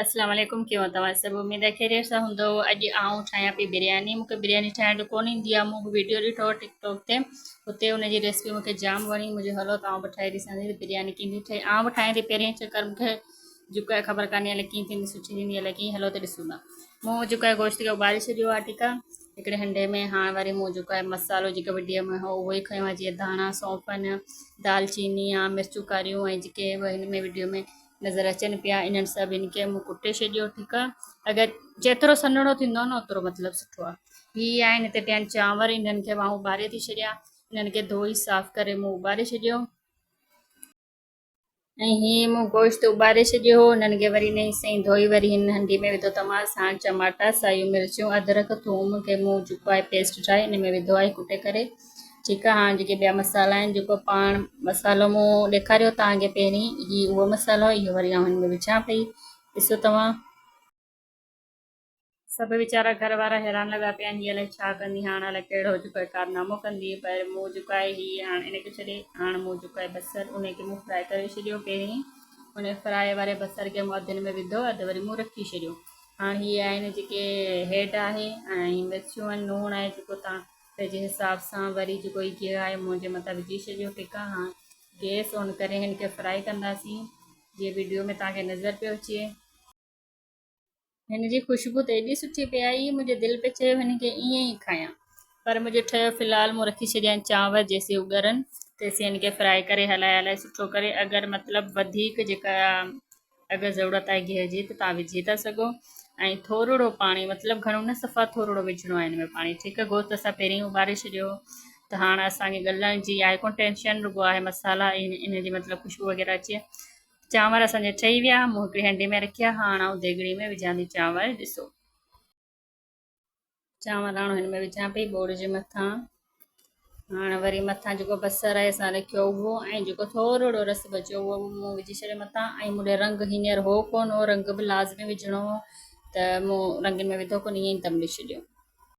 अस्सलाम वालेकुम कीअं तव्हां सभु उम्मीद आहे खैरियत सां हूंदो। अॼु आऊं ठाहियां पई बिरयानी। मूंखे बिरयानी ठाहिण जो कोन ईंदी आहे। मूं वीडियो ॾिठो टिकटॉक ते, हुते हुनजी रेसिपी मूंखे जाम वणी। मुंहिंजो हलो त आउं बि ठाहे ॾिसां थी बिरयानी कीअं ठहे। आउं बि ठाहियां थी पहिरें चकर, मूंखे जेको आहे ख़बर कान्हे अलाए कीअं थींदी, सुठी थींदी अलाए कीअं। हलो त ॾिसूं था। मूं जेको आहे गोश्त खे उॿारे छॾियो आहे, ठीकु आहे। हिकिड़े हंडे में हाणे वरी मूं जेको आहे मसालो जेको वीडियो में हो उहो ई खयो आहे, जीअं धाणा सौंफन दालचीनी आहे, मिर्चूं कारियूं ऐं जेके हिन में वीडियो में नज़र अचनि पिया, इन्हनि सभिनि खे मूं कुटे छॾियो, ठीकु आहे। अगरि जेतिरो सन्हड़ो थींदो न ओतिरो मतिलबु सुठो आहे। हीअ आहिनि हिते ॿियनि चांवर, इन्हनि खे मां उॿारे थी छॾियां। इन्हनि खे धोई साफ़ु करे मूं उॿारे छॾियो ऐं हीअं मूं गोश्त उॿारे छॾियो हो। हिननि खे वरी नई सही धोई वरी हिन हंडी में विधो टमाटा साण टमाटा सायूं मिर्चूं अदरक थूम खे मूं जेको आहे पेस्ट ठाहे हिन में विधो आहे कुटे करे, ठीकु आहे। हाणे जेके ॿिया मसाला आहिनि, जेको पाण मसालो मूं ॾेखारियो तव्हांखे पहिरीं, हीअ उहो मसालो, इहो वरी आउं हिन में विझां पई। ॾिसो तव्हां, सभु वीचारा घर वारा हैरान लॻा पिया आहिनि, हीअ अलाए छा कंदी, हाणे अलाए कहिड़ो जेको आहे कारनामो कंदी। पर मूं जेको आहे हीअ हाणे इनखे छॾे, हाणे मूं जेको आहे बसरु उनखे मूं फ्राए करे छॾियो पहिरीं। उन फ्राए वारे बसर खे मूं अधु में विधो, अधु वरी मूं रखी छॾियो। हाणे हीअ आहिनि जेके हेड आहे ऐं मिर्चूं आहिनि, लूणु आहे जेको तव्हां पंहिंजे हिसाब सां, वरी जेको ई गिहु आहे मुंहिंजे मथां विझी छॾियो, ठीकु आहे। हाणे गैस ऑन करे हिन खे फ्राए कंदासीं, जीअं वीडियो में तव्हांखे नज़र पियो अचे। हिन जी ख़ुशबू त एॾी सुठी पई आई, मुंहिंजे दिलि पे चयो हिन खे ईअं ई खायां। पर मुंहिंजो ठहियो फ़िलहालु मूं रखी छॾिया आहिनि चांवर, जेसीं उॻरनि तेसीं हिन खे फ्राए करे हलाए हलाए सुठो करे। अगरि मतिलबु वधीक जेका अगरि ज़रूरत आहे गिह जी त तव्हां विझी था सघो। ऐं थोरो पाणी, मतिलबु घणो न, सफ़ा थोरो विझणो आहे हिन में पाणी, ठीकु आहे। गोश्त असां पहिरीं उॿारे छॾियो, त हाणे असांखे ॻलण जी आहे कोन टेंशन, रुॻो आहे मसाला इन जी मतिलबु ख़ुशबू वग़ैरह अचे। चांवर असांजे ठही विया, मूं हिकिड़ी हंडी में रखिया। हाणे आउं देगिड़ी में विझां थी चांवर। ॾिसो चांवर हाणे हिन में विझां पई बोड़ जे मथां। हाणे वरी मथां जेको बसरु आहे असां रखियो उहो, ऐं जेको थोरो रस बचियो उहो मूं विझी छॾियो मथां। ऐं मुंहिंजो रंग हींअर हो कोन हो, रंग बि लाज़मी विझणो हो, त मूं रंग में विधो कोन, ईअं ई दम ॾेई छॾियो।